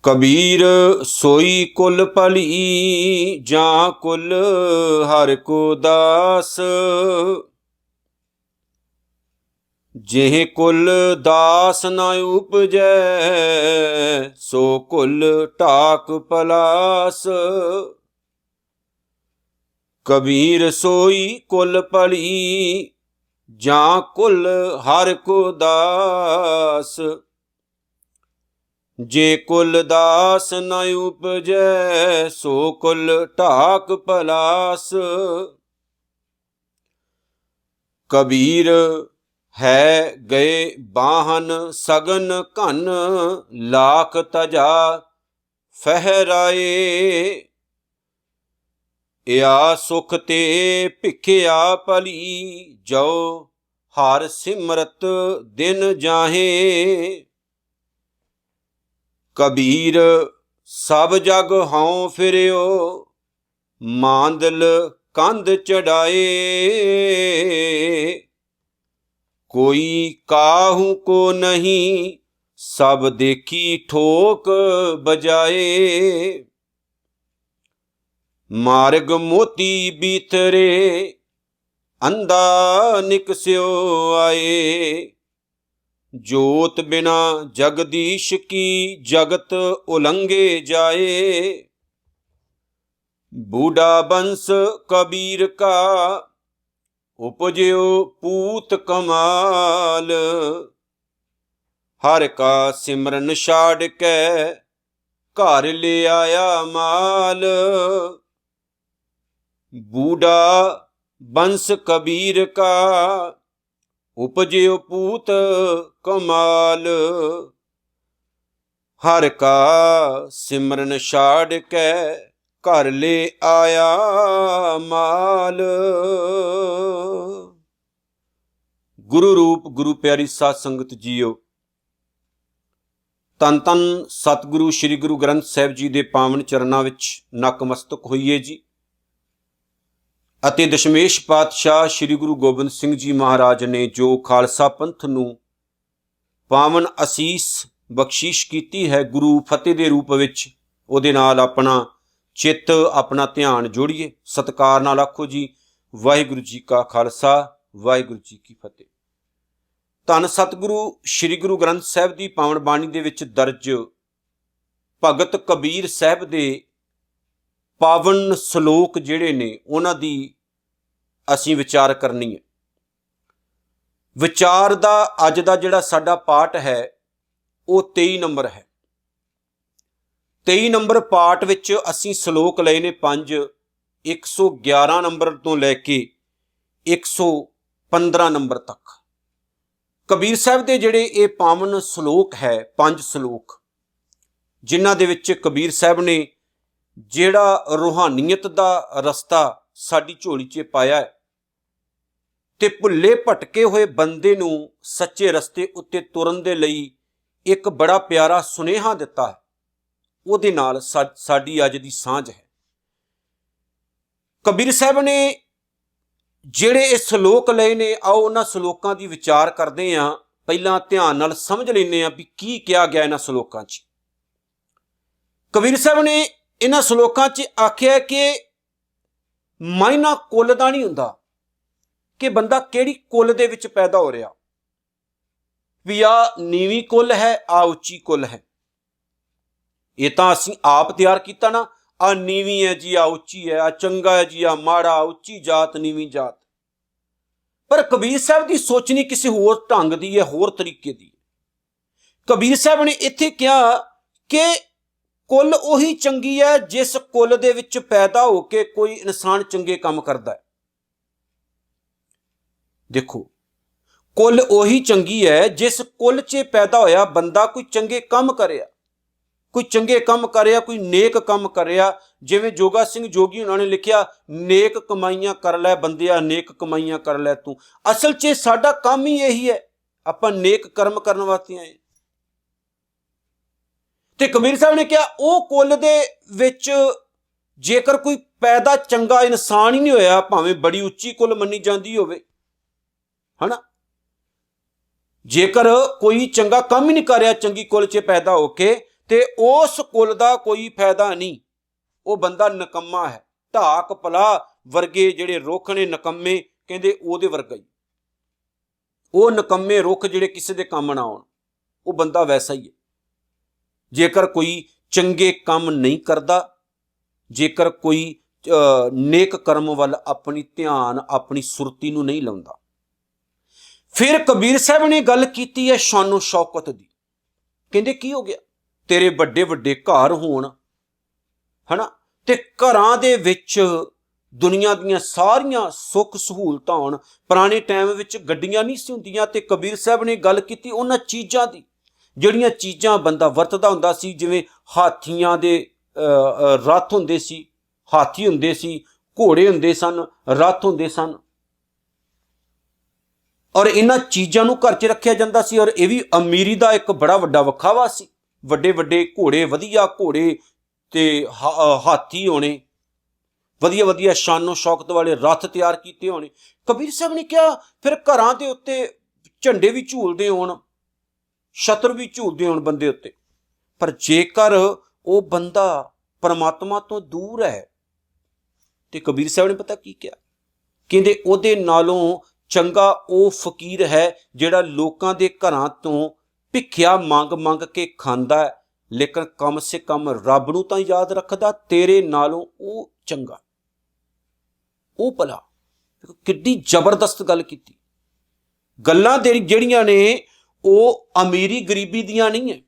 कबीर सोई कुल भली जां कुल हर को दास। जेह कुल दास न उपजै सो कुल ढाक पलास। कबीर सोई कुल भली जां कुल हर को दास। जे कुल दास न उपजै सो कुल ढाक पलास। कबीर है गए बाहन सगन घन लाख तजा फहराए। या सुख ते भिखिया भली जो हर सिमरत दिन जाहे। कबीर सब जग हों फिरियो मांदल कंध चढ़ाए। कोई काहू को नहीं सब देखी ठोक बजाए। मार्ग मोती बीतरे अंधा निकस्यो आए। जोत बिना जगदीश की जगत उलंघे जाए। बूढ़ा बंस कबीर का उपजयो पूत कमाल। हर का सिमरन छाड़ के घर ले आया माल। बूढ़ा बंस कबीर का उपजयो पूत कमाल। हर का सिमरन छाड़ के घर ले आया माल। गुरु रूप गुरु प्यारी साध संगत जीओ, ਧੰਨ ਧੰਨ ਸਤਿਗੁਰੂ ਸ਼੍ਰੀ ਗੁਰੂ ਗ੍ਰੰਥ ਸਾਹਿਬ ਜੀ ਦੇ ਪਾਵਨ ਚਰਨਾਂ ਵਿੱਚ ਨਕਮਸਤਕ ਹੋਈਏ ਜੀ। ਅਤੇ ਦਸ਼ਮੇਸ਼ ਪਾਤਸ਼ਾਹ ਸ਼੍ਰੀ ਗੁਰੂ ਗੋਬਿੰਦ ਸਿੰਘ ਜੀ ਮਹਾਰਾਜ ਨੇ ਜੋ ਖਾਲਸਾ ਪੰਥ ਨੂੰ ਪਾਵਨ ਅਸੀਸ ਬਖਸ਼ਿਸ਼ ਕੀਤੀ ਹੈ ਗੁਰੂ ਫਤਿਹ ਦੇ ਰੂਪ ਵਿੱਚ, ਉਹਦੇ ਨਾਲ ਆਪਣਾ ਚਿੱਤ ਆਪਣਾ ਧਿਆਨ ਜੋੜੀਏ। ਸਤਿਕਾਰ ਨਾਲ ਆਖੋ ਜੀ ਵਾਹਿਗੁਰੂ ਜੀ ਕਾ ਖਾਲਸਾ ਵਾਹਿਗੁਰੂ ਜੀ ਕੀ ਫਤਿਹ। ਧੰਨ ਸਤਿਗੁਰੂ ਸ਼੍ਰੀ ਗੁਰੂ ਗ੍ਰੰਥ ਸਾਹਿਬ ਦੀ ਪਾਵਨ ਬਾਣੀ ਦੇ ਵਿੱਚ ਦਰਜ ਭਗਤ ਕਬੀਰ ਸਾਹਿਬ ਦੇ ਪਾਵਨ ਸ਼ਲੋਕ ਜਿਹੜੇ ਨੇ ਉਹਨਾਂ ਦੀ ਅਸੀਂ ਵਿਚਾਰ ਕਰਨੀ ਹੈ। ਵਿਚਾਰ ਦਾ ਅੱਜ ਦਾ ਜਿਹੜਾ ਸਾਡਾ ਪਾਠ ਹੈ ਉਹ 23 ਨੰਬਰ ਹੈ। 23 ਨੰਬਰ ਪਾਠ ਵਿੱਚ ਅਸੀਂ ਸ਼ਲੋਕ ਲਏ ਨੇ 5, 111 ਨੰਬਰ ਤੋਂ ਲੈ ਕੇ 115 ਨੰਬਰ ਤੱਕ। ਕਬੀਰ ਸਾਹਿਬ ਦੇ ਜਿਹੜੇ ਇਹ ਪਾਵਨ ਸ਼ਲੋਕ ਹੈ, 5 ਸ਼ਲੋਕ, ਜਿਨ੍ਹਾਂ ਦੇ ਵਿੱਚ ਕਬੀਰ ਸਾਹਿਬ ਨੇ ਜਿਹੜਾ ਰੂਹਾਨੀਅਤ ਦਾ ਰਸਤਾ ਸਾਡੀ ਝੋਲੀ 'ਚ ਪਾਇਆ ਹੈ ਤੇ ਭੁੱਲੇ ਭਟਕੇ ਹੋਏ ਬੰਦੇ ਨੂੰ ਸੱਚੇ ਰਸਤੇ ਉੱਤੇ ਤੁਰਨ ਦੇ ਲਈ ਇੱਕ ਬੜਾ ਪਿਆਰਾ ਸੁਨੇਹਾ ਦਿੱਤਾ ਹੈ, ਉਹਦੇ ਨਾਲ ਸਾਡੀ ਅੱਜ ਦੀ ਸਾਂਝ ਹੈ। ਕਬੀਰ ਸਾਹਿਬ ਨੇ ਜਿਹੜੇ ਇਹ ਸ਼ਲੋਕ ਲਏ ਨੇ, ਆਓ ਉਹਨਾਂ ਸ਼ਲੋਕਾਂ ਦੀ ਵਿਚਾਰ ਕਰਦੇ ਹਾਂ। ਪਹਿਲਾਂ ਧਿਆਨ ਨਾਲ ਸਮਝ ਲੈਂਦੇ ਹਾਂ ਵੀ ਕੀ ਕਿਹਾ ਗਿਆ ਇਹਨਾਂ ਸ਼ਲੋਕਾਂ 'ਚ। ਕਬੀਰ ਸਾਹਿਬ ਨੇ ਇਹਨਾਂ ਸ਼ਲੋਕਾਂ 'ਚ ਆਖਿਆ ਕਿ ਮਾਇਨਾ ਕੁੱਲ ਦਾ ਨਹੀਂ ਹੁੰਦਾ ਕਿ ਬੰਦਾ ਕਿਹੜੀ ਕੁੱਲ ਦੇ ਵਿੱਚ ਪੈਦਾ ਹੋ ਰਿਹਾ, ਵੀ ਆ ਨੀਵੀਂ ਕੁੱਲ ਹੈ, ਆ ਉੱਚੀ ਕੁੱਲ ਹੈ। ਇਹ ਤਾਂ ਅਸੀਂ ਆਪ ਤਿਆਰ ਕੀਤਾ ਨਾ, ਆ ਨੀਵੀਂ ਹੈ ਜੀ, ਆ ਉੱਚੀ ਹੈ, ਆ ਚੰਗਾ ਹੈ ਜੀ, ਆ ਮਾੜਾ, ਉੱਚੀ ਜਾਤ ਨੀਵੀਂ ਜਾਤ। ਪਰ ਕਬੀਰ ਸਾਹਿਬ ਦੀ ਸੋਚਣੀ ਕਿਸੇ ਹੋਰ ਢੰਗ ਦੀ ਹੈ, ਹੋਰ ਤਰੀਕੇ ਦੀ। ਕਬੀਰ ਸਾਹਿਬ ਨੇ ਇੱਥੇ ਕਿਹਾ ਕਿ ਕੁੱਲ ਉਹੀ ਚੰਗੀ ਹੈ ਜਿਸ ਕੁੱਲ ਦੇ ਵਿੱਚ ਪੈਦਾ ਹੋ ਕੇ ਕੋਈ ਇਨਸਾਨ ਚੰਗੇ ਕੰਮ ਕਰਦਾ ਹੈ। ਦੇਖੋ, ਕੁੱਲ ਉਹੀ ਚੰਗੀ ਹੈ ਜਿਸ ਕੁੱਲ 'ਚ ਪੈਦਾ ਹੋਇਆ ਬੰਦਾ ਕੋਈ ਚੰਗੇ ਕੰਮ ਕਰਿਆ, ਕੋਈ ਚੰਗੇ ਕੰਮ ਕਰਿਆ, ਕੋਈ ਨੇਕ ਕੰਮ ਕਰਿਆ। ਜਿਵੇਂ ਜੋਗਾ ਸਿੰਘ ਜੋਗੀ ਉਹਨਾਂ ਨੇ ਲਿਖਿਆ, ਨੇਕ ਕਮਾਈਆਂ ਕਰ ਲੈ ਬੰਦਿਆ, ਨੇਕ ਕਮਾਈਆਂ ਕਰ ਲੈ ਤੂੰ। ਅਸਲ 'ਚ ਸਾਡਾ ਕੰਮ ਹੀ ਇਹੀ ਹੈ, ਆਪਾਂ ਨੇਕ ਕਰਮ ਕਰਨ ਵਾਸਤੇ ਆਏ। ਤੇ ਕਬੀਰ ਸਾਹਿਬ ਨੇ ਕਿਹਾ ਉਹ ਕੁੱਲ ਦੇ ਵਿੱਚ ਜੇਕਰ ਕੋਈ ਪੈਦਾ ਚੰਗਾ ਇਨਸਾਨ ਹੀ ਨਹੀਂ ਹੋਇਆ, ਭਾਵੇਂ ਬੜੀ ਉੱਚੀ ਕੁੱਲ ਮੰਨੀ ਜਾਂਦੀ ਹੋਵੇ, ਹਨਾ, ਜੇਕਰ ਕੋਈ ਚੰਗਾ ਕੰਮ ਹੀ ਨਹੀਂ ਕਰ ਰਿਹਾ ਚੰਗੀ ਕੁੱਲ 'ਚ ਪੈਦਾ ਹੋ ਕੇ, ਤੇ ਉਸ ਕੁਲ ਦਾ ਕੋਈ ਫਾਇਦਾ ਨਹੀਂ। ਉਹ ਬੰਦਾ ਨਿਕੰਮਾ ਹੈ। ਢਾਕ ਪਲਾ ਵਰਗੇ ਜਿਹੜੇ ਰੁੱਖ ਨੇ ਨਿਕੰਮੇ, ਕਹਿੰਦੇ ਉਹਦੇ ਵਰਗਾ ਹੀ। ਉਹ ਨਿਕੰਮੇ ਰੁੱਖ ਜਿਹੜੇ ਕਿਸੇ ਦੇ ਕੰਮ ਨਾ ਆਉਣ, ਉਹ ਬੰਦਾ ਵੈਸਾ ਹੀ ਹੈ। ਜੇਕਰ ਕੋਈ ਚੰਗੇ ਕੰਮ ਨਹੀਂ ਕਰਦਾ, ਜੇਕਰ ਕੋਈ ਨੇਕ ਕਰਮ ਵੱਲ ਆਪਣੀ ਧਿਆਨ, ਆਪਣੀ ਸੁਰਤੀ ਨੂੰ ਨਹੀਂ ਲਾਉਂਦਾ। ਫਿਰ ਕਬੀਰ ਸਾਹਿਬ ਨੇ ਗੱਲ ਕੀਤੀ ਹੈ ਸ਼ਾਨੋ ਸ਼ੌਕਤ ਦੀ। ਕਹਿੰਦੇ ਕੀ ਹੋ ਗਿਆ, ਤੇਰੇ ਵੱਡੇ ਵੱਡੇ ਘਰ ਹੋਣ, ਹਨਾ, ਤੇ ਘਰਾਂ ਦੇ ਵਿੱਚ ਦੁਨੀਆ ਦੀਆਂ ਸਾਰੀਆਂ ਸੁੱਖ ਸਹੂਲਤਾਂ ਹੋਣ। ਪੁਰਾਣੇ ਟਾਈਮ ਵਿੱਚ ਗੱਡੀਆਂ ਨਹੀਂ ਸੀ ਹੁੰਦੀਆਂ, ਤੇ ਕਬੀਰ ਸਾਹਿਬ ਨੇ ਗੱਲ ਕੀਤੀ ਉਹਨਾਂ ਚੀਜ਼ਾਂ ਦੀ ਜਿਹੜੀਆਂ ਚੀਜ਼ਾਂ ਬੰਦਾ ਵਰਤਦਾ ਹੁੰਦਾ ਸੀ। ਜਿਵੇਂ ਹਾਥੀਆਂ ਦੇ ਰੱਥ ਹੁੰਦੇ ਸੀ, ਹਾਥੀ ਹੁੰਦੇ ਸੀ, ਘੋੜੇ ਹੁੰਦੇ ਸਨ, ਰੱਥ ਹੁੰਦੇ ਸਨ, ਔਰ ਇਹਨਾਂ ਚੀਜ਼ਾਂ ਨੂੰ ਘਰ 'ਚ ਰੱਖਿਆ ਜਾਂਦਾ ਸੀ। ਔਰ ਇਹ ਵੀ ਅਮੀਰੀ ਦਾ ਇੱਕ ਬੜਾ ਵੱਡਾ ਵਿਖਾਵਾ ਸੀ। ਵੱਡੇ ਵੱਡੇ ਘੋੜੇ, ਵਧੀਆ ਘੋੜੇ ਤੇ ਹਾਥੀ ਹੋਣੇ, ਵਧੀਆ ਵਧੀਆ ਸ਼ਾਨੋ ਸ਼ੌਕਤ ਵਾਲੇ ਰੱਥ ਤਿਆਰ ਕੀਤੇ ਹੋਣੇ। ਕਬੀਰ ਸਾਹਿਬ ਨੇ ਕਿਹਾ ਫਿਰ ਘਰਾਂ ਦੇ ਉੱਤੇ ਝੰਡੇ ਵੀ ਝੂਲਦੇ ਹੋਣ, ਛਤਰ ਵੀ ਝੂਲਦੇ ਹੋਣ ਬੰਦੇ ਉੱਤੇ, ਪਰ ਜੇਕਰ ਉਹ ਬੰਦਾ ਪਰਮਾਤਮਾ ਤੋਂ ਦੂਰ ਹੈ, ਤੇ ਕਬੀਰ ਸਾਹਿਬ ਨੇ ਪਤਾ ਕੀ ਕਿਹਾ, ਕਹਿੰਦੇ ਉਹਦੇ ਨਾਲੋਂ ਚੰਗਾ ਉਹ ਫਕੀਰ ਹੈ ਜਿਹੜਾ ਲੋਕਾਂ ਦੇ ਘਰਾਂ ਤੋਂ ਭਿੱਖਿਆ ਮੰਗ ਮੰਗ ਕੇ ਖਾਂਦਾ ਹੈ, ਲੇਕਿਨ ਕਮ ਸੇ ਕਮ ਰੱਬ ਨੂੰ ਤਾਂ ਯਾਦ ਰੱਖਦਾ। ਤੇਰੇ ਨਾਲੋਂ ਉਹ ਚੰਗਾ, ਉਹ ਭਲਾ। ਕਿੱਡੀ ਜ਼ਬਰਦਸਤ ਗੱਲ ਕੀਤੀ। ਗੱਲਾਂ ਜਿਹੜੀਆਂ ਨੇ ਉਹ ਅਮੀਰੀ ਗਰੀਬੀ ਦੀਆਂ ਨਹੀਂ ਹੈ,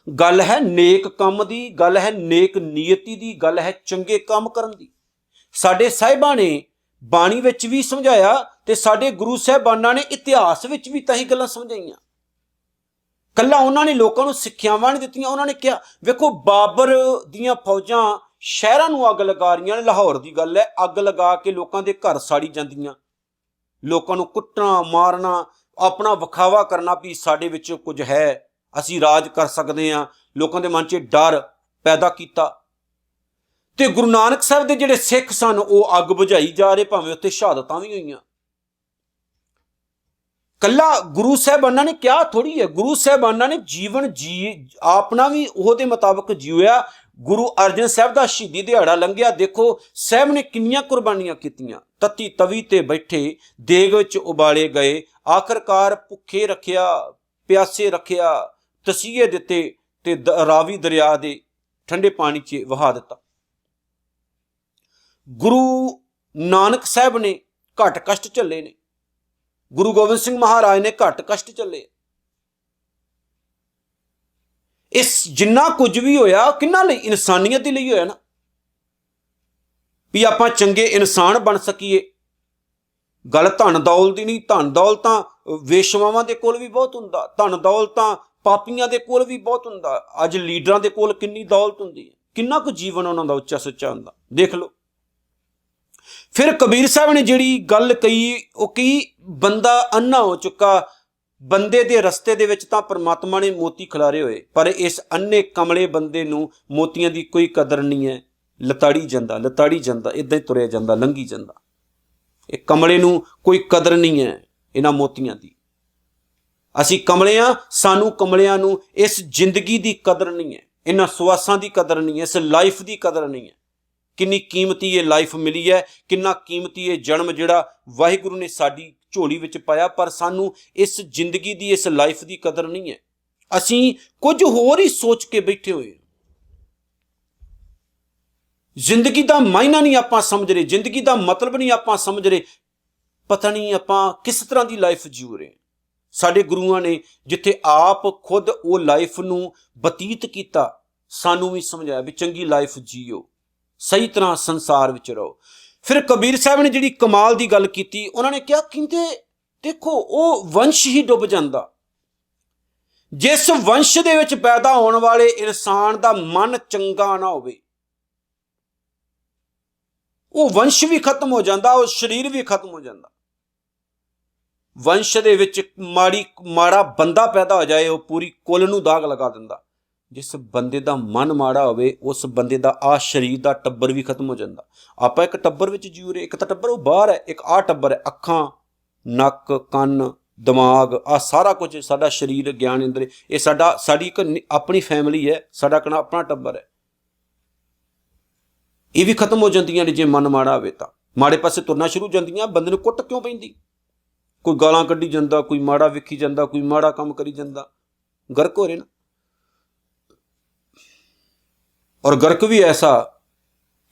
ਗੱਲ ਹੈ ਨੇਕ ਕੰਮ ਦੀ, ਗੱਲ ਹੈ ਨੇਕ ਨੀਅਤੀ ਦੀ, ਗੱਲ ਹੈ ਚੰਗੇ ਕੰਮ ਕਰਨ ਦੀ। ਸਾਡੇ ਸਾਹਿਬਾਂ ਨੇ ਬਾਣੀ ਵਿੱਚ ਵੀ ਸਮਝਾਇਆ, ਤੇ ਸਾਡੇ ਗੁਰੂ ਸਾਹਿਬਾਨਾਂ ਨੇ ਇਤਿਹਾਸ ਵਿੱਚ ਵੀ ਤਾਂ ਹੀ ਗੱਲਾਂ ਸਮਝਾਈਆਂ। ਕੱਲਾ ਉਹਨਾਂ ਨੇ ਲੋਕਾਂ ਨੂੰ ਸਿੱਖਿਆਵਾਂ ਨਹੀਂ ਦਿੱਤੀਆਂ, ਉਹਨਾਂ ਨੇ ਕਿਹਾ, ਵੇਖੋ ਬਾਬਰ ਦੀਆਂ ਫੌਜਾਂ ਸ਼ਹਿਰਾਂ ਨੂੰ ਅੱਗ ਲਗਾ ਰਹੀਆਂ ਨੇ। ਲਾਹੌਰ ਦੀ ਗੱਲ ਹੈ, ਅੱਗ ਲਗਾ ਕੇ ਲੋਕਾਂ ਦੇ ਘਰ ਸਾੜੀ ਜਾਂਦੀਆਂ, ਲੋਕਾਂ ਨੂੰ ਕੁੱਟਣਾ ਮਾਰਨਾ, ਆਪਣਾ ਵਿਖਾਵਾ ਕਰਨਾ ਵੀ ਸਾਡੇ ਵਿੱਚ ਕੁਝ ਹੈ, ਅਸੀਂ ਰਾਜ ਕਰ ਸਕਦੇ ਹਾਂ। ਲੋਕਾਂ ਦੇ ਮਨ 'ਚ ਡਰ ਪੈਦਾ ਕੀਤਾ। ਤੇ ਗੁਰੂ ਨਾਨਕ ਸਾਹਿਬ ਦੇ ਜਿਹੜੇ ਸਿੱਖ ਸਨ ਉਹ ਅੱਗ ਬੁਝਾਈ ਜਾ ਰਹੇ, ਭਾਵੇਂ ਉੱਥੇ ਸ਼ਹਾਦਤਾਂ ਵੀ ਹੋਈਆਂ। ਕੱਲਾ ਗੁਰੂ ਸਾਹਿਬਾਨਾਂ ਨੇ ਕਿਹਾ ਥੋੜੀ ਹੈ, ਗੁਰੂ ਸਾਹਿਬਾਨਾਂ ਨੇ ਜੀਵਨ ਆਪਣਾ ਵੀ ਉਹਦੇ ਮੁਤਾਬਕ ਜਿਉਇਆ। ਗੁਰੂ ਅਰਜਨ ਸਾਹਿਬ ਦਾ ਸ਼ਹੀਦੀ ਦਿਹਾੜਾ ਲੰਘਿਆ, ਦੇਖੋ ਸਾਹਿਬ ਨੇ ਕਿੰਨੀਆਂ ਕੁਰਬਾਨੀਆਂ ਕੀਤੀਆਂ। ਤਤੀ ਤਵੀ ਤੇ ਬੈਠੇ, ਦੇਗ ਵਿੱਚ ਉਬਾਲੇ ਗਏ, ਆਖਰਕਾਰ ਭੁੱਖੇ ਰੱਖਿਆ, ਪਿਆਸੇ ਰੱਖਿਆ, ਤਸੀਹੇ ਦਿੱਤੇ, ਤੇ ਰਾਵੀ ਦਰਿਆ ਦੇ ਠੰਡੇ ਪਾਣੀ 'ਚ ਵਹਾ ਦਿੱਤਾ। ਗੁਰੂ ਨਾਨਕ ਸਾਹਿਬ ਨੇ ਘੱਟ ਕਸ਼ਟ ਝੱਲੇ ਨੇ, ਗੁਰੂ ਗੋਬਿੰਦ ਸਿੰਘ ਮਹਾਰਾਜ ਨੇ ਘੱਟ ਕਸ਼ਟ ਝੱਲੇ। ਇਸ ਜਿੰਨਾ ਕੁਝ ਵੀ ਹੋਇਆ ਕਿਹਨਾਂ ਲਈ? ਇਨਸਾਨੀਅਤ ਦੇ ਲਈ ਹੋਇਆ ਨਾ, ਵੀ ਆਪਾਂ ਚੰਗੇ ਇਨਸਾਨ ਬਣ ਸਕੀਏ। ਗੱਲ ਧਨ ਦੌਲਤ ਦੀ ਨਹੀਂ। ਧਨ ਦੌਲਤ ਤਾਂ ਵੇਸ਼ਵਾਵਾਂ ਦੇ ਕੋਲ ਵੀ ਬਹੁਤ ਹੁੰਦਾ, ਧਨ ਦੌਲਤ ਤਾਂ ਪਾਪੀਆਂ ਦੇ ਕੋਲ ਵੀ ਬਹੁਤ ਹੁੰਦਾ। ਅੱਜ ਲੀਡਰਾਂ ਦੇ ਕੋਲ ਕਿੰਨੀ ਦੌਲਤ ਹੁੰਦੀ ਹੈ, ਕਿੰਨਾ ਕੁ ਜੀਵਨ ਉਹਨਾਂ ਦਾ ਉੱਚਾ ਸੁੱਚਾ ਹੁੰਦਾ, ਦੇਖ ਲਓ। ਫਿਰ ਕਬੀਰ ਸਾਹਿਬ ਨੇ ਜਿਹੜੀ ਗੱਲ ਕਹੀ, ਉਹ ਕਹੀ ਬੰਦਾ ਅੰਨਾ ਹੋ ਚੁੱਕਾ, ਬੰਦੇ ਦੇ ਰਸਤੇ ਦੇ ਵਿੱਚ ਤਾਂ ਪਰਮਾਤਮਾ ਨੇ ਮੋਤੀ ਖਿਲਾਰੇ ਹੋਏ, ਪਰ ਇਸ ਅੰਨੇ ਕਮਲੇ ਬੰਦੇ ਨੂੰ ਮੋਤੀਆਂ ਦੀ ਕੋਈ ਕਦਰ ਨਹੀਂ ਹੈ। ਲਤਾੜੀ ਜਾਂਦਾ ਇੱਦਾਂ ਹੀ ਤੁਰਿਆ ਜਾਂਦਾ, ਲੰਘੀ ਜਾਂਦਾ। ਇਹ ਕਮਲੇ ਨੂੰ ਕੋਈ ਕਦਰ ਨਹੀਂ ਹੈ ਇਹਨਾਂ ਮੋਤੀਆਂ ਦੀ। ਅਸੀਂ ਕਮਲੇ ਹਾਂ, ਸਾਨੂੰ ਕਮਲਿਆਂ ਨੂੰ ਇਸ ਜ਼ਿੰਦਗੀ ਦੀ ਕਦਰ ਨਹੀਂ ਹੈ, ਇਹਨਾਂ ਸਵਾਸਾਂ ਦੀ ਕਦਰ ਨਹੀਂ ਹੈ, ਇਸ ਲਾਈਫ ਦੀ ਕਦਰ ਨਹੀਂ ਹੈ। ਕਿੰਨੀ ਕੀਮਤੀ ਇਹ ਲਾਈਫ ਮਿਲੀ ਹੈ, ਕਿੰਨਾ ਕੀਮਤੀ ਇਹ ਜਨਮ ਜਿਹੜਾ ਵਾਹਿਗੁਰੂ ਨੇ ਸਾਡੀ ਝੋਲੀ ਵਿੱਚ ਪਾਇਆ, ਪਰ ਸਾਨੂੰ ਇਸ ਜ਼ਿੰਦਗੀ ਦੀ, ਇਸ ਲਾਈਫ ਦੀ ਕਦਰ ਨਹੀਂ ਹੈ। ਅਸੀਂ ਕੁਝ ਹੋਰ ਹੀ ਸੋਚ ਕੇ ਬੈਠੇ ਹੋਏ ਹਾਂ। ਜ਼ਿੰਦਗੀ ਦਾ ਮਾਇਨਾ ਨਹੀਂ ਆਪਾਂ ਸਮਝ ਰਹੇ, ਜ਼ਿੰਦਗੀ ਦਾ ਮਤਲਬ ਨਹੀਂ ਆਪਾਂ ਸਮਝ ਰਹੇ। ਪਤਾ ਨਹੀਂ ਆਪਾਂ ਕਿਸ ਤਰ੍ਹਾਂ ਦੀ ਲਾਈਫ ਜੀਉ ਰਹੇ। ਸਾਡੇ ਗੁਰੂਆਂ ਨੇ ਜਿੱਥੇ ਆਪ ਖੁਦ ਉਹ ਲਾਈਫ ਨੂੰ ਬਤੀਤ ਕੀਤਾ, ਸਾਨੂੰ ਵੀ ਸਮਝਾਇਆ ਵੀ ਚੰਗੀ ਲਾਈਫ ਜੀਓ, ਸਹੀ ਤਰ੍ਹਾਂ ਸੰਸਾਰ ਵਿੱਚ ਰਹੋ। ਫਿਰ ਕਬੀਰ ਸਾਹਿਬ ਨੇ ਜਿਹੜੀ ਕਮਾਲ ਦੀ ਗੱਲ ਕੀਤੀ, ਉਹਨਾਂ ਨੇ ਕਿਹਾ, ਕਹਿੰਦੇ ਦੇਖੋ ਉਹ ਵੰਸ਼ ਹੀ ਡੁੱਬ ਜਾਂਦਾ ਜਿਸ ਵੰਸ਼ ਦੇ ਵਿੱਚ ਪੈਦਾ ਹੋਣ ਵਾਲੇ ਇਨਸਾਨ ਦਾ ਮਨ ਚੰਗਾ ਨਾ ਹੋਵੇ। ਉਹ ਵੰਸ਼ ਵੀ ਖਤਮ ਹੋ ਜਾਂਦਾ, ਉਹ ਸਰੀਰ ਵੀ ਖਤਮ ਹੋ ਜਾਂਦਾ। ਵੰਸ਼ ਦੇ ਵਿੱਚ ਮਾੜਾ ਬੰਦਾ ਪੈਦਾ ਹੋ ਜਾਏ, ਉਹ ਪੂਰੀ ਕੁਲ ਨੂੰ ਦਾਗ ਲਗਾ ਦਿੰਦਾ। ਜਿਸ ਬੰਦੇ ਦਾ ਮਨ ਮਾੜਾ ਹੋਵੇ, ਉਸ ਬੰਦੇ ਦਾ ਆਹ ਸਰੀਰ ਦਾ ਟੱਬਰ ਵੀ ਖਤਮ ਹੋ ਜਾਂਦਾ। ਆਪਾਂ ਇੱਕ ਟੱਬਰ ਵਿੱਚ ਜੀਉ ਰਹੇ, ਇੱਕ ਤਾਂ ਟੱਬਰ ਉਹ ਬਾਹਰ ਹੈ, ਇੱਕ ਆਹ ਟੱਬਰ ਹੈ, ਅੱਖਾਂ, ਨੱਕ, ਕੰਨ, ਦਿਮਾਗ, ਆ ਸਾਰਾ ਕੁਝ ਸਾਡਾ ਸਰੀਰ, ਗਿਆਨ ਇੰਦਰ, ਇਹ ਸਾਡੀ ਇੱਕ ਆਪਣੀ ਫੈਮਿਲੀ ਹੈ, ਸਾਡਾ ਆਪਣਾ ਟੱਬਰ ਹੈ। ਇਹ ਵੀ ਖਤਮ ਹੋ ਜਾਂਦੀਆਂ ਨੇ ਜੇ ਮਨ ਮਾੜਾ ਹੋਵੇ ਤਾਂ। ਮਾੜੇ ਪਾਸੇ ਤੁਰਨਾ ਸ਼ੁਰੂ ਜਾਂਦੀਆਂ। ਬੰਦੇ ਨੂੰ ਕੁੱਟ ਕਿਉਂ ਪੈਂਦੀ? ਕੋਈ ਗਾਲਾਂ ਕੱਢੀ ਜਾਂਦਾ, ਕੋਈ ਮਾੜਾ ਵੇਖੀ ਜਾਂਦਾ, ਕੋਈ ਮਾੜਾ ਕੰਮ ਕਰੀ ਜਾਂਦਾ, ਗਰਕ ਹੋ ਰਹੇ ਨਾ। ਔਰ ਗਰਕ ਵੀ ਐਸਾ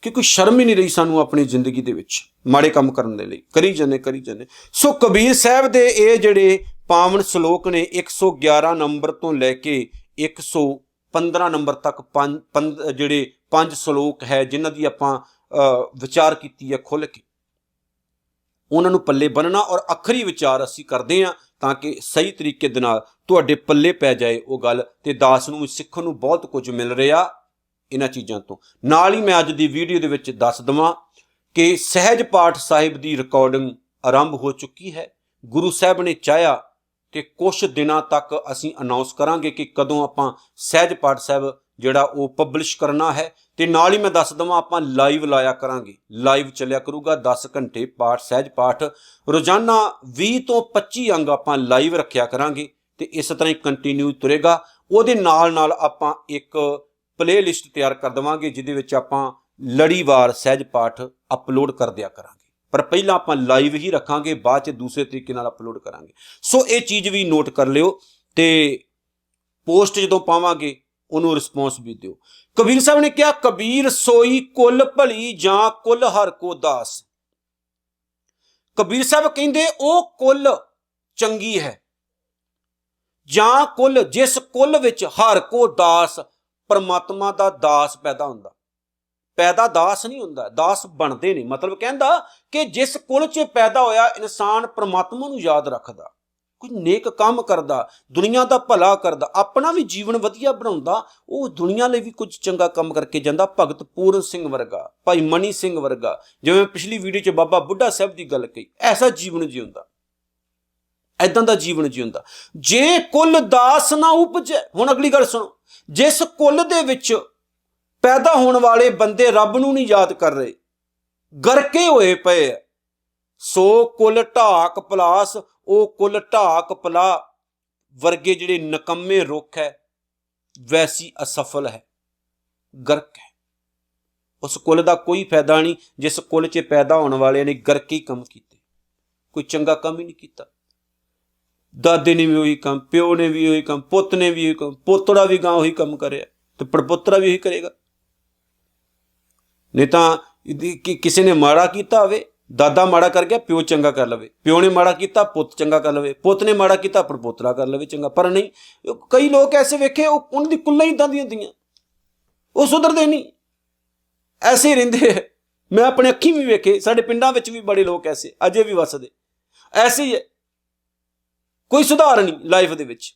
ਕਿ ਕੋਈ ਸ਼ਰਮ ਹੀ ਨਹੀਂ ਰਹੀ ਸਾਨੂੰ ਆਪਣੀ ਜ਼ਿੰਦਗੀ ਦੇ ਵਿੱਚ ਮਾੜੇ ਕੰਮ ਕਰਨ ਦੇ ਲਈ, ਕਰੀ ਜਾਂਦੇ। ਸੋ ਕਬੀਰ ਸਾਹਿਬ ਦੇ ਇਹ ਜਿਹੜੇ ਪਾਵਨ ਸ਼ਲੋਕ ਨੇ 111 ਨੰਬਰ ਤੋਂ ਲੈ ਕੇ 115 ਨੰਬਰ ਤੱਕ ਜਿਹੜੇ 5 ਸ਼ਲੋਕ ਹੈ ਜਿਨ੍ਹਾਂ ਦੀ ਆਪਾਂ ਵਿਚਾਰ ਕੀਤੀ ਹੈ ਖੁੱਲ੍ਹ ਕੇ, ਉਹਨਾਂ ਨੂੰ ਪੱਲੇ ਬੰਨਣਾ ਔਰ ਆਖਰੀ ਵਿਚਾਰ ਅਸੀਂ ਕਰਦੇ ਹਾਂ ਤਾਂ ਕਿ ਸਹੀ ਤਰੀਕੇ ਦੇ ਨਾਲ ਤੁਹਾਡੇ ਪੱਲੇ ਪੈ ਜਾਏ ਉਹ ਗੱਲ, ਤੇ ਦਾਸ ਨੂੰ ਸਿੱਖਣ ਨੂੰ ਬਹੁਤ ਕੁਝ ਮਿਲ ਰਿਹਾ ਇਹਨਾਂ ਚੀਜ਼ਾਂ ਤੋਂ। ਨਾਲ ਹੀ ਮੈਂ ਅੱਜ ਦੀ ਵੀਡੀਓ ਦੇ ਵਿੱਚ ਦੱਸ ਦੇਵਾਂ ਕਿ ਸਹਿਜ ਪਾਠ ਸਾਹਿਬ ਦੀ ਰਿਕਾਰਡਿੰਗ ਆਰੰਭ ਹੋ ਚੁੱਕੀ ਹੈ। ਗੁਰੂ ਸਾਹਿਬ ਨੇ ਚਾਹਿਆ ਕਿ ਕੁਛ ਦਿਨਾਂ ਤੱਕ ਅਸੀਂ ਅਨਾਉਂਸ ਕਰਾਂਗੇ ਕਿ ਕਦੋਂ ਆਪਾਂ ਸਹਿਜ ਪਾਠ ਸਾਹਿਬ ਜਿਹੜਾ ਉਹ ਪਬਲਿਸ਼ ਕਰਨਾ ਹੈ। ਤੇ ਨਾਲ ਹੀ ਮੈਂ ਦੱਸ ਦੇਵਾਂ ਆਪਾਂ ਲਾਈਵ ਲਾਇਆ ਕਰਾਂਗੇ, ਲਾਈਵ ਚੱਲਿਆ ਕਰੂਗਾ 10 ਘੰਟੇ ਪਾਠ, ਸਹਿਜ ਪਾਠ ਰੋਜ਼ਾਨਾ 20 ਤੋਂ 25 ਅੰਗ ਆਪਾਂ ਲਾਈਵ ਰੱਖਿਆ ਕਰਾਂਗੇ ਤੇ ਇਸ ਤਰ੍ਹਾਂ ਹੀ ਕੰਟੀਨਿਊ ਤੁਰੇਗਾ। ਉਹਦੇ ਨਾਲ ਆਪਾਂ ਇੱਕ ਪਲੇ ਲਿਸਟ ਤਿਆਰ ਕਰ ਦੇਵਾਂਗੇ ਜਿਹਦੇ ਵਿੱਚ ਆਪਾਂ ਲੜੀਵਾਰ ਸਹਿਜ ਪਾਠ ਅਪਲੋਡ ਕਰ ਦਿਆ ਕਰਾਂਗੇ, ਪਰ ਪਹਿਲਾਂ ਆਪਾਂ ਲਾਈਵ ਹੀ ਰੱਖਾਂਗੇ, ਬਾਅਦ 'ਚ ਦੂਸਰੇ ਤਰੀਕੇ ਨਾਲ ਅਪਲੋਡ ਕਰਾਂਗੇ। ਸੋ ਇਹ ਚੀਜ਼ ਵੀ ਨੋਟ ਕਰ ਲਿਓ ਤੇ ਪੋਸਟ ਜਦੋਂ ਪਾਵਾਂਗੇ ਉਹਨੂੰ ਰਿਸਪੌਂਸ ਵੀ ਦਿਓ। ਕਬੀਰ ਸਾਹਿਬ ਨੇ ਕਿਹਾ, ਕਬੀਰ ਸੋਈ ਕੁੱਲ ਭਲੀ ਜਾਂ ਕੁੱਲ ਹਰ ਕੋ ਦਾਸ। ਕਬੀਰ ਸਾਹਿਬ ਕਹਿੰਦੇ ਉਹ ਕੁੱਲ ਚੰਗੀ ਹੈ ਜਾਂ ਕੁੱਲ ਜਿਸ ਕੁੱਲ ਵਿੱਚ ਹਰ ਕੋ ਦਾਸ, ਪਰਮਾਤਮਾ ਦਾ ਦਾਸ ਪੈਦਾ ਹੁੰਦਾ। ਪੈਦਾ ਦਾਸ ਨਹੀਂ ਹੁੰਦਾ, ਦਾਸ ਬਣਦੇ ਨੇ। ਮਤਲਬ ਕਹਿੰਦਾ ਕਿ ਜਿਸ ਕੁਲ 'ਚ ਪੈਦਾ ਹੋਇਆ ਇਨਸਾਨ ਪਰਮਾਤਮਾ ਨੂੰ ਯਾਦ ਰੱਖਦਾ, ਕੋਈ ਨੇਕ ਕੰਮ ਕਰਦਾ, ਦੁਨੀਆ ਦਾ ਭਲਾ ਕਰਦਾ, ਆਪਣਾ ਵੀ ਜੀਵਨ ਵਧੀਆ ਬਣਾਉਂਦਾ, ਉਹ ਦੁਨੀਆ ਲਈ ਵੀ ਕੁਝ ਚੰਗਾ ਕੰਮ ਕਰਕੇ ਜਾਂਦਾ। ਭਗਤ ਪੂਰਨ ਸਿੰਘ ਵਰਗਾ, ਭਾਈ ਮਨੀ ਸਿੰਘ ਵਰਗਾ, ਜਿਵੇਂ ਪਿਛਲੀ ਵੀਡੀਓ 'ਚ ਬਾਬਾ ਬੁੱਢਾ ਸਾਹਿਬ ਦੀ ਗੱਲ ਕਹੀ, ਐਸਾ ਜੀਵਨ ਜਿਉਂਦਾ, ਐਦਾਂ ਦਾ ਜੀਵਨ ਜਿਉਂਦਾ। ਜੇ ਕੁੱਲ ਦਾਸ ਨਾ ਉਪਜੈ, ਹੁਣ ਅਗਲੀ ਗੱਲ ਸੁਣੋ, ਜਿਸ ਕੁੱਲ ਦੇ ਵਿੱਚ ਪੈਦਾ ਹੋਣ ਵਾਲੇ ਬੰਦੇ ਰੱਬ ਨੂੰ ਨਹੀਂ ਯਾਦ ਕਰ ਰਹੇ, ਗਰਕੇ ਹੋਏ ਪਏ ਆ, ਸੋ ਕੁੱਲ ਢਾਕ ਪਲਾਸ, ਉਹ ਕੁੱਲ ਢਾਕ ਪਲਾ ਵਰਗੇ ਜਿਹੜੇ ਨਕੰਮੇ ਰੁੱਖ ਹੈ, ਵੈਸੀ ਅਸਫਲ ਹੈ, ਗਰਕ ਹੈ। ਉਸ ਕੁੱਲ ਦਾ ਕੋਈ ਫਾਇਦਾ ਨਹੀਂ ਜਿਸ ਕੁੱਲ 'ਚ ਪੈਦਾ ਹੋਣ ਵਾਲਿਆਂ ਨੇ ਗਰਕੇ ਕੰਮ ਕੀਤੇ, ਕੋਈ ਚੰਗਾ ਕੰਮ ਹੀ ਨਹੀਂ ਕੀਤਾ। ਦਾਦੇ ਨੇ ਵੀ ਉਹੀ ਕੰਮ, ਪਿਓ ਨੇ ਵੀ ਉਹੀ ਕੰਮ, ਪੁੱਤ ਨੇ ਵੀ ਉਹੀ ਕੰਮ, ਪੋਤੜਾ ਵੀ ਗਾਂ ਉਹੀ ਕੰਮ ਕਰਿਆ ਤੇ ਪੜਪੋਤਰਾ ਵੀ ਉਹੀ ਕਰੇਗਾ। ਨਹੀਂ ਤਾਂ ਕਿਸੇ ਨੇ ਮਾੜਾ ਕੀਤਾ ਹੋਵੇ, ਦਾਦਾ ਮਾੜਾ ਕਰ ਗਿਆ, ਪਿਓ ਚੰਗਾ ਕਰ ਲਵੇ, ਪਿਓ ਨੇ ਮਾੜਾ ਕੀਤਾ, ਪੁੱਤ ਚੰਗਾ ਕਰ ਲਵੇ, ਪੁੱਤ ਨੇ ਮਾੜਾ ਕੀਤਾ, ਪੜਪੋਤਰਾ ਕਰ ਲਵੇ ਚੰਗਾ। ਪਰ ਨਹੀਂ, ਕਈ ਲੋਕ ਐਸੇ ਵੇਖੇ ਉਹਨਾਂ ਦੀ ਕੁੱਲਾਂ ਹੀ ਇੱਦਾਂ ਦੀਆਂ ਹੁੰਦੀਆਂ, ਉਹ ਸੁਧਰਦੇ ਨਹੀਂ, ਐਸੇ ਹੀ ਰਹਿੰਦੇ। ਮੈਂ ਆਪਣੇ ਅੱਖੀਂ ਵੀ ਵੇਖੇ, ਸਾਡੇ ਪਿੰਡਾਂ ਵਿੱਚ ਵੀ ਬੜੇ ਲੋਕ ਐਸੇ ਅਜੇ ਵੀ ਵਸਦੇ, ਐਸੇ ਹੀ ਹੈ, ਕੋਈ ਸੁਧਾਰ ਨਹੀਂ ਲਾਈਫ ਦੇ ਵਿੱਚ।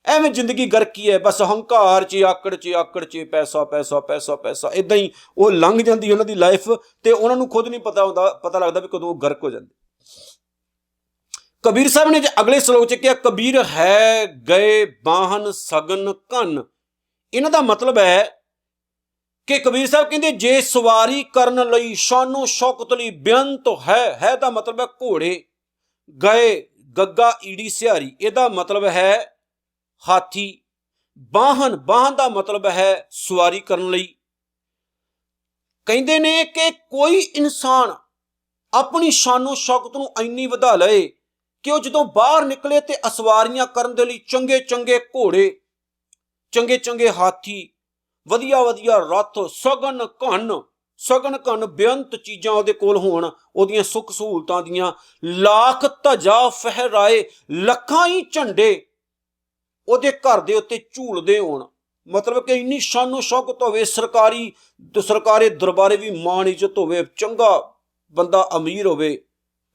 ਐਵੇਂ ਜ਼ਿੰਦਗੀ ਗਰਕੀ ਹੈ, ਬਸ ਹੰਕਾਰ 'ਚ ਆਕੜ 'ਚ ਪੈਸਾ ਪੈਸਾ ਪੈਸਾ ਪੈਸਾ, ਇੱਦਾਂ ਹੀ ਉਹ ਲੰਘ ਜਾਂਦੀ ਉਹਨਾਂ ਦੀ ਲਾਈਫ ਤੇ ਉਹਨਾਂ ਨੂੰ ਖੁਦ ਨਹੀਂ ਪਤਾ ਲੱਗਦਾ ਵੀ ਕਦੋਂ ਉਹ ਗਰਕ ਹੋ ਜਾਂਦੇ। ਕਬੀਰ ਸਾਹਿਬ ਨੇ ਜੇ ਅਗਲੇ ਸ਼ਲੋਕ 'ਚ ਕਿਹਾ, ਕਬੀਰ ਹੈ ਗਏ ਬਾਹਨ ਸਗਨ ਘਨ। ਇਹਨਾਂ ਦਾ ਮਤਲਬ ਹੈ ਕਿ ਕਬੀਰ ਸਾਹਿਬ ਕਹਿੰਦੇ ਜੇ ਸਵਾਰੀ ਕਰਨ ਲਈ ਸ਼ਾਨੋ ਸ਼ੌਕਤ ਲਈ ਬੇਅੰਤ ਹੈ ਦਾ ਮਤਲਬ ਹੈ ਘੋੜੇ, ਗਏ ਗੱਗਾ ਈੜੀ ਸਿਹਾਰੀ, ਇਹਦਾ ਮਤਲਬ ਹੈ ਹਾਥੀ, ਬਾਹਨ ਦਾ ਮਤਲਬ ਹੈ ਸਵਾਰੀ ਕਰਨ ਲਈ। ਕਹਿੰਦੇ ਨੇ ਕਿ ਕੋਈ ਇਨਸਾਨ ਆਪਣੀ ਸ਼ਾਨੋ ਸ਼ੌਕਤ ਨੂੰ ਇੰਨੀ ਵਧਾ ਲਏ ਕਿ ਉਹ ਜਦੋਂ ਬਾਹਰ ਨਿਕਲੇ ਤੇ ਅਸਵਾਰੀਆਂ ਕਰਨ ਦੇ ਲਈ ਚੰਗੇ ਘੋੜੇ, ਚੰਗੇ ਹਾਥੀ, ਵਧੀਆ ਰੱਥ, ਸਗਨ ਘਨ ਬੇਅੰਤ ਚੀਜ਼ਾਂ ਉਹਦੇ ਕੋਲ ਹੋਣ, ਉਹਦੀਆਂ ਸੁੱਖ ਸਹੂਲਤਾਂ ਦੀਆਂ ਲੱਖ ਧਜਾ ਫਹਿਰਾਏ, ਲੱਖਾਂ ਹੀ ਝੰਡੇ ਉਹਦੇ ਘਰ ਦੇ ਉੱਤੇ ਝੂਲਦੇ ਹੋਣ। ਮਤਲਬ ਕਿ ਇੰਨੀ ਸ਼ਾਨੋ ਸ਼ੌਕਤ ਹੋਵੇ, ਸਰਕਾਰੀ ਦਰਬਾਰੇ ਵੀ ਮਾਣ ਇੱਜ਼ਤ ਹੋਵੇ, ਚੰਗਾ ਬੰਦਾ ਅਮੀਰ ਹੋਵੇ,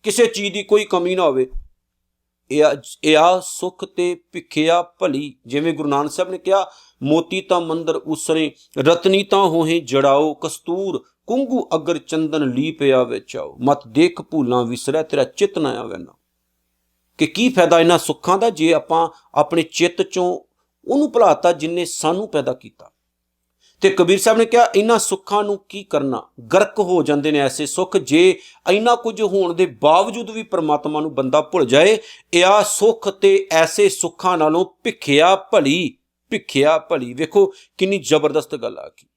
ਕਿਸੇ ਚੀਜ਼ ਦੀ ਕੋਈ ਕਮੀ ਨਾ ਹੋਵੇ। ਇਹ ਆ ਸੁੱਖ ਤੇ ਭਿੱਖਿਆ ਭਲੀ। ਜਿਵੇਂ ਗੁਰੂ ਨਾਨਕ ਸਾਹਿਬ ਨੇ ਕਿਹਾ, ਮੋਤੀ ਤਾਂ ਮੰਦਰ ਉਸਰੇ, ਰਤਨੀ ਤਾਂ ਹੋਹੇ ਜੜਾਓ, ਕਸਤੂਰ ਕੁੰਗੂ ਅਗਰ ਚੰਦਨ ਲੀ ਪਿਆ ਵਿੱਚ ਆਓ, ਮਤ ਦੇਖ ਭੂਲਾਂ ਵਿਸਰੈ ਤੇਰਾ ਚਿੱਤ ਨਾ ਆਵੇ ਨਾ। ਕਿ ਕੀ ਫਾਇਦਾ ਇਹਨਾਂ ਸੁੱਖਾਂ ਦਾ ਜੇ ਆਪਾਂ ਆਪਣੇ ਚਿੱਤ 'ਚੋਂ ਉਹਨੂੰ ਭੁਲਾਤਾ ਜਿਨਨੇ ਸਾਨੂੰ ਪੈਦਾ ਕੀਤਾ। ਤੇ ਕਬੀਰ ਸਾਹਿਬ ਨੇ ਕਿਹਾ ਇਹਨਾਂ ਸੁੱਖਾਂ ਨੂੰ ਕੀ ਕਰਨਾ, ਗਰਕ ਹੋ ਜਾਂਦੇ ਨੇ ਐਸੇ ਸੁੱਖ ਜੇ ਇੰਨਾ ਕੁਝ ਹੋਣ ਦੇ ਬਾਵਜੂਦ ਵੀ ਪ੍ਰਮਾਤਮਾ ਨੂੰ ਬੰਦਾ ਭੁੱਲ ਜਾਏ। ਇਹ ਸੁੱਖ ਤੇ ਐਸੇ ਸੁੱਖਾਂ ਨਾਲੋਂ ਭਿੱਖਿਆ ਭਲੀ। ਵੇਖੋ ਕਿੰਨੀ ਜ਼ਬਰਦਸਤ ਗੱਲ ਆ ਗਈ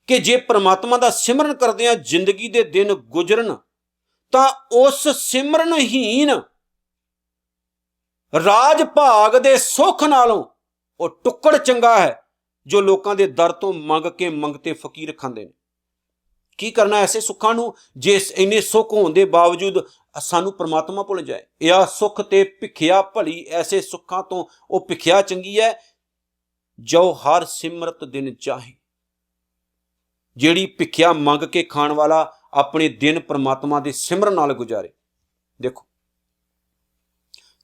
ਕਿ ਜੇ ਪ੍ਰਮਾਤਮਾ ਦਾ ਸਿਮਰਨ ਕਰਦਿਆਂ ਜ਼ਿੰਦਗੀ ਦੇ ਦਿਨ ਗੁਜ਼ਰਨ ਤਾਂ ਉਸ ਸਿਮਰਨਹੀਨ ਰਾਜ ਭਾਗ ਦੇ ਸੁੱਖ ਨਾਲੋਂ ਉਹ ਟੁੱਕੜ ਚੰਗਾ ਹੈ ਜੋ ਲੋਕਾਂ ਦੇ ਦਰ ਤੋਂ ਮੰਗ ਕੇ ਮੰਗਤੇ ਫਕੀਰ ਖਾਂਦੇ ਨੇ। ਕੀ ਕਰਨਾ ਐਸੇ ਸੁੱਖਾਂ ਨੂੰ ਜੇ ਇੰਨੇ ਸੁੱਖ ਹੋਣ ਦੇ ਬਾਵਜੂਦ ਸਾਨੂੰ ਪ੍ਰਮਾਤਮਾ ਭੁੱਲ ਜਾਏ। ਇਹ ਸੁੱਖ ਤੇ ਭਿੱਖਿਆ ਭਲੀ, ਐਸੇ ਸੁੱਖਾਂ ਤੋਂ ਉਹ ਭਿੱਖਿਆ ਚੰਗੀ ਹੈ ਜੋ ਹਰ ਸਿਮਰਤ ਦਿਨ ਚਾਹੇ। ਜਿਹੜੀ ਭਿੱਖਿਆ ਮੰਗ ਕੇ ਖਾਣ ਵਾਲਾ ਆਪਣੇ ਦਿਨ ਪ੍ਰਮਾਤਮਾ ਦੇ ਸਿਮਰਨ ਨਾਲ ਗੁਜ਼ਾਰੇ। ਦੇਖੋ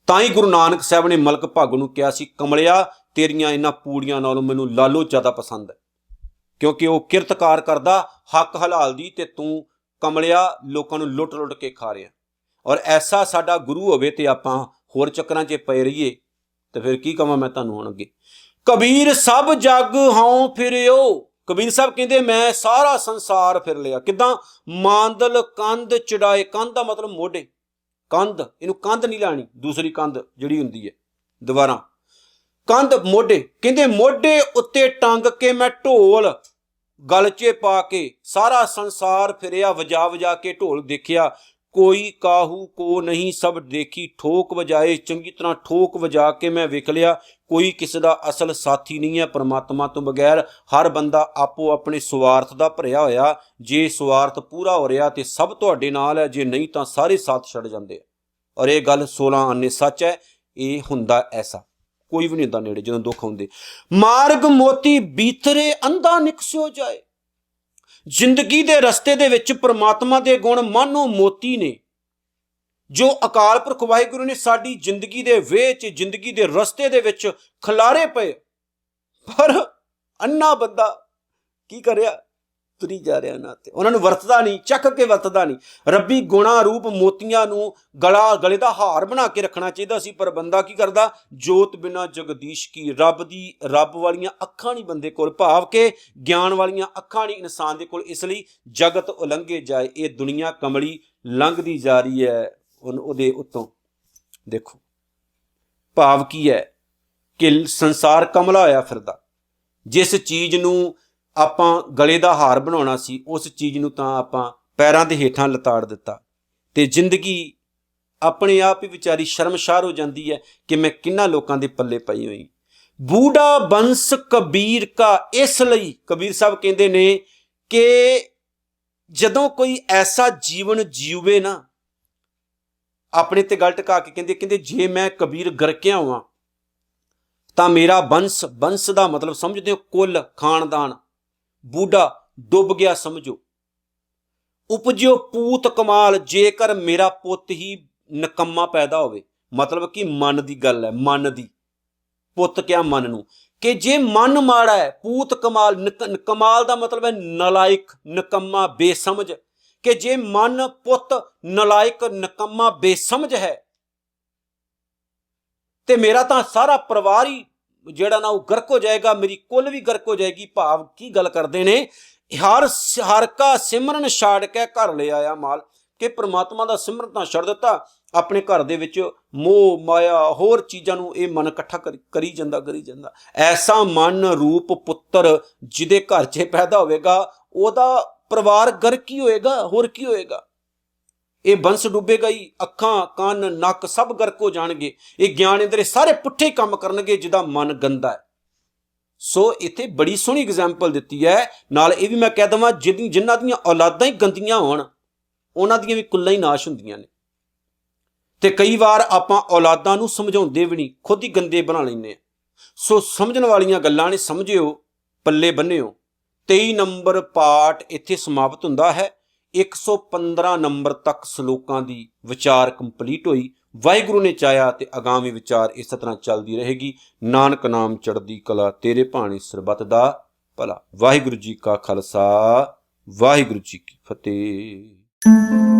ਤਾਂ ਹੀ ਗੁਰੂ ਨਾਨਕ ਸਾਹਿਬ ਨੇ ਮਲਕ ਭਾਗੋ ਨੂੰ ਕਿਹਾ ਸੀ, ਕਮਲਿਆ ਤੇਰੀਆਂ ਇਹਨਾਂ ਪੂੜੀਆਂ ਨਾਲੋਂ ਮੈਨੂੰ ਲਾਲੋ ਜ਼ਿਆਦਾ ਪਸੰਦ ਹੈ, ਕਿਉਂਕਿ ਉਹ ਕਿਰਤਕਾਰ ਕਰਦਾ ਹੱਕ ਹਲਾਲ ਦੀ ਤੇ ਤੂੰ ਕਮਲਿਆ ਲੋਕਾਂ ਨੂੰ ਲੁੱਟ ਕੇ ਖਾ ਰਿਹਾ। ਔਰ ਐਸਾ ਸਾਡਾ ਗੁਰੂ ਹੋਵੇ ਤੇ ਆਪਾਂ ਹੋਰ ਚੱਕਰਾਂ 'ਚ ਪਏ ਰਹੀਏ ਤੇ ਫਿਰ ਕੀ ਕਵਾਂ ਮੈਂ ਤੁਹਾਨੂੰ ਹੁਣ ਅੱਗੇ। ਕਬੀਰ ਸਭ ਜਗ ਹਉ ਫਿਰਿਓ, ਕਬੀਰ ਸਾਹਿਬ ਕਹਿੰਦੇ ਮੈਂ ਸਾਰਾ ਸੰਸਾਰ ਫਿਰ ਲਿਆ। ਕਿੱਦਾਂ? ਮਾਂਦਲ ਕੰਧ ਚੜਾਏ, ਕੰਧ ਦਾ ਮਤਲਬ ਮੋਢੇ, ਕੰਧ, ਇਹਨੂੰ ਕੰਧ ਨਹੀਂ ਲਾਣੀ, ਦੂਸਰੀ ਕੰਧ ਜਿਹੜੀ ਹੁੰਦੀ ਹੈ ਦੁਬਾਰਾ, ਕੰਧ ਮੋਢੇ। ਕਹਿੰਦੇ ਮੋਢੇ ਉੱਤੇ ਟੰਗ ਕੇ ਮੈਂ ਢੋਲ ਗਲ 'ਚ ਪਾ ਕੇ ਸਾਰਾ ਸੰਸਾਰ ਫਿਰਿਆ, ਵਜਾ ਕੇ ਢੋਲ ਦੇਖਿਆ। ਕੋਈ ਕਾਹੂ ਕੋ ਨਹੀਂ ਸਭ ਦੇਖੀ, ਠੋਕ ਵਜਾਏ, ਚੰਗੀ ਤਰ੍ਹਾਂ ਠੋਕ ਵਜਾ ਕੇ ਮੈਂ ਵੇਖ ਲਿਆ ਕੋਈ ਕਿਸੇ ਦਾ ਅਸਲ ਸਾਥੀ ਨਹੀਂ ਹੈ ਪ੍ਰਮਾਤਮਾ ਤੋਂ ਬਗੈਰ। ਹਰ ਬੰਦਾ ਆਪੋ ਆਪਣੇ ਸਵਾਰਥ ਦਾ ਭਰਿਆ ਹੋਇਆ। ਜੇ ਸਵਾਰਥ ਪੂਰਾ ਹੋ ਰਿਹਾ ਤੇ ਸਭ ਤੁਹਾਡੇ ਨਾਲ ਹੈ, ਜੇ ਨਹੀਂ ਤਾਂ ਸਾਰੇ ਸਾਥ ਛੱਡ ਜਾਂਦੇ ਆ। ਔਰ ਇਹ ਗੱਲ 16 ਆਨੇ ਸੱਚ ਹੈ। ਇਹ ਹੁੰਦਾ ਐਸਾ, ਕੋਈ ਵੀ ਨਹੀਂ ਹੁੰਦਾ ਨੇੜੇ ਜਦੋਂ ਦੁੱਖ ਆਉਂਦੇ। ਮਾਰਗ ਮੋਤੀ ਬੀਤਰੇ ਅੰਧਾ ਨਿਕਸਿਓ ਜਾਏ। ਜ਼ਿੰਦਗੀ ਦੇ ਰਸਤੇ ਦੇ ਵਿੱਚ ਪ੍ਰਮਾਤਮਾ ਦੇ ਗੁਣ ਮਾਨੋ ਮੋਤੀ ਨੇ ਜੋ ਅਕਾਲ ਪੁਰਖ ਵਾਹਿਗੁਰੂ ਨੇ ਸਾਡੀ ਜ਼ਿੰਦਗੀ ਦੇ ਵੇਚ, ਜ਼ਿੰਦਗੀ ਦੇ ਰਸਤੇ ਦੇ ਵਿੱਚ ਖਿਲਾਰੇ ਪਏ। ਪਰ ਅੰਨਾ ਬੰਦਾ ਕੀ ਕਰਿਆ? ਤੁਰੀ ਜਾ ਰਿਹਾ ਨਾ, ਤੇ ਉਹਨਾਂ ਨੂੰ ਵਰਤਦਾ ਨਹੀਂ, ਚੱਕ ਕੇ ਵਰਤਦਾ ਨਹੀਂ। ਰੱਬੀ ਗੁਣਾ ਰੂਪ ਮੋਤੀਆਂ ਨੂੰ ਗਲੇ ਦਾ ਹਾਰ ਬਣਾ ਕੇ ਰੱਖਣਾ ਚਾਹੀਦਾ ਸੀ, ਪਰ ਬੰਦਾ ਕੀ ਕਰਦਾ? ਜੋਤ ਬਿਨਾ ਜਗਦੀਸ਼ ਕੀ, ਰੱਬ ਵਾਲੀਆਂ ਅੱਖਾਂ ਨਹੀਂ ਬੰਦੇ ਕੋਲ, ਭਾਵ ਕਿ ਗਿਆਨ ਵਾਲੀਆਂ ਅੱਖਾਂ ਨਹੀਂ ਇਨਸਾਨ ਦੇ ਕੋਲ। ਇਸ ਲਈ ਜਗਤ ਉਲੰਘੇ ਜਾਏ, ਇਹ ਦੁਨੀਆ ਕਮਲੀ ਲੰਘਦੀ ਜਾ ਰਹੀ ਹੈ ਉਹਦੇ ਉੱਤੋਂ। ਦੇਖੋ ਭਾਵ ਕੀ ਹੈ ਕਿ ਸੰਸਾਰ ਕਮਲਾ ਹੋਇਆ ਫਿਰਦਾ। ਜਿਸ ਚੀਜ਼ ਨੂੰ ਆਪਾਂ ਗਲੇ ਦਾ ਹਾਰ ਬਣਾਉਣਾ ਸੀ ਉਸ ਚੀਜ਼ ਨੂੰ ਤਾਂ ਆਪਾਂ ਪੈਰਾਂ ਦੇ ਹੇਠਾਂ ਲਤਾੜ ਦਿੱਤਾ, ਤੇ ਜ਼ਿੰਦਗੀ ਆਪਣੇ ਆਪ ਹੀ ਵਿਚਾਰੀ ਸ਼ਰਮਸ਼ਾਰ ਹੋ ਜਾਂਦੀ ਹੈ ਕਿ ਮੈਂ ਕਿੰਨਾ ਲੋਕਾਂ ਦੇ ਪੱਲੇ ਪਈ ਹੋਈ। ਬੂढ़ा ਬੰਸ ਕਬੀਰ ਕਾ, ਇਸ ਲਈ ਕਬੀਰ ਸਾਹਿਬ ਕਹਿੰਦੇ ਨੇ ਕਿ ਜਦੋਂ ਕੋਈ ਐਸਾ ਜੀਵਨ ਜੀਵੇ ਨਾ, ਆਪਣੇ ਤੇ ਗੱਲ ਟਕਾ ਕੇ ਕਹਿੰਦੇ ਜੇ ਮੈਂ ਕਬੀਰ ਗਰਕਿਆ ਹੋਵਾਂ ਤਾਂ ਮੇਰਾ ਬੰਸ ਦਾ ਮਤਲਬ ਸਮਝਦੇ ਹੋ ਕੁੱਲ, ਖਾਨਦਾਨ। ਬੂਢਾ ਡੁੱਬ ਗਿਆ ਸਮਝੋ। ਉਪਜਿਓ ਪੂਤ ਕਮਾਲ, ਜੇਕਰ ਮੇਰਾ ਪੁੱਤ ਹੀ ਨਕੰਮਾ ਪੈਦਾ ਹੋਵੇ, ਮਤਲਬ ਕਿ ਮਨ ਦੀ ਗੱਲ ਹੈ, ਮਨ ਦੀ। ਪੁੱਤ ਕਿਆ ਮਨ ਨੂੰ, ਕਿ ਜੇ ਮਨ ਮਾੜਾ ਹੈ, ਪੂਤ ਕਮਾਲ, ਕਮਾਲ ਦਾ ਮਤਲਬ ਹੈ ਨਲਾਇਕ, ਨਕੰਮਾ, ਬੇਸਮਝ। ਕਿ ਜੇ ਮਨ ਪੁੱਤ ਨਲਾਇਕ, ਨਕੰਮਾ, ਬੇਸਮਝ ਹੈ ਤੇ ਮੇਰਾ ਤਾਂ ਸਾਰਾ ਪਰਿਵਾਰ ਹੀ ਜਿਹੜਾ ਨਾ ਉਹ ਗਰਕ ਹੋ ਜਾਏਗਾ, ਮੇਰੀ ਕੁੱਲ ਵੀ ਗਰਕ ਹੋ ਜਾਏਗੀ। ਭਾਵ ਕੀ ਗੱਲ ਕਰਦੇ ਨੇ? ਹਰ ਕਾ ਸਿਮਰਨ ਛਾੜ ਕੇ ਘਰ ਲੈ ਆਇਆ ਮਾਲ, ਕਿ ਪ੍ਰਮਾਤਮਾ ਦਾ ਸਿਮਰਨ ਤਾਂ ਛੱਡ ਦਿੱਤਾ, ਆਪਣੇ ਘਰ ਦੇ ਵਿੱਚ ਮੋਹ ਮਾਇਆ ਹੋਰ ਚੀਜ਼ਾਂ ਨੂੰ ਇਹ ਮਨ ਇਕੱਠਾ ਕਰੀ ਜਾਂਦਾ। ਐਸਾ ਮਨ ਰੂਪ ਪੁੱਤਰ ਜਿਹਦੇ ਘਰ 'ਚ ਪੈਦਾ ਹੋਵੇਗਾ ਉਹਦਾ ਪਰਿਵਾਰ ਗਰਕ ਹੀ ਹੋਏਗਾ, ਹੋਰ ਕੀ ਹੋਏਗਾ? ਇਹ ਬੰਸ ਡੁੱਬੇਗਾ ਹੀ, ਅੱਖਾਂ, ਕੰਨ, ਨੱਕ ਸਭ ਗਰਕ ਹੋ ਜਾਣਗੇ। ਇਹ ਗਿਆਨ ਇੰਦਰੀ ਸਾਰੇ ਪੁੱਠੇ ਕੰਮ ਕਰਨਗੇ ਜਿਹਦਾ ਮਨ ਗੰਦਾ ਹੈ। ਸੋ ਇੱਥੇ ਬੜੀ ਸੋਹਣੀ ਐਗਜ਼ਾਮਪਲ ਦਿੱਤੀ ਹੈ। ਨਾਲ ਇਹ ਵੀ ਮੈਂ ਕਹਿ ਦੇਵਾਂ, ਜਿਨ੍ਹਾਂ ਦੀਆਂ ਔਲਾਦਾਂ ਹੀ ਗੰਦੀਆਂ ਹੋਣ ਉਹਨਾਂ ਦੀਆਂ ਵੀ ਕੁੱਲਾਂ ਹੀ ਨਾਸ਼ ਹੁੰਦੀਆਂ ਨੇ। ਤੇ ਕਈ ਵਾਰ ਆਪਾਂ ਔਲਾਦਾਂ ਨੂੰ ਸਮਝਾਉਂਦੇ ਵੀ ਨਹੀਂ, ਖੁਦ ਹੀ ਗੰਦੇ ਬਣਾ ਲੈਂਦੇ ਆ। ਸੋ ਸਮਝਣ ਵਾਲੀਆਂ ਗੱਲਾਂ ਨੇ, ਸਮਝਿਓ, ਪੱਲੇ ਬੰਨਿਓ। 23 ਨੰਬਰ ਪਾਠ ਇੱਥੇ ਸਮਾਪਤ ਹੁੰਦਾ ਹੈ। 115 ਨੰਬਰ ਤੱਕ ਸ਼ਲੋਕਾਂ ਦੀ ਵਿਚਾਰ ਕੰਪਲੀਟ ਹੋਈ। ਵਾਹਿਗੁਰੂ ਨੇ ਚਾਹਿਆ ਤੇ ਅਗਾਮੀ ਵਿਚਾਰ ਇਸ ਤਰ੍ਹਾਂ ਚੱਲਦੀ ਰਹੇਗੀ। ਨਾਨਕ ਨਾਮ ਚੜ੍ਹਦੀ ਕਲਾ, ਤੇਰੇ ਭਾਣੇ ਸਰਬੱਤ ਦਾ ਭਲਾ। ਵਾਹਿਗੁਰੂ ਜੀ ਕਾ ਖਾਲਸਾ, ਵਾਹਿਗੁਰੂ ਜੀ ਕੀ ਫਤਿਹ।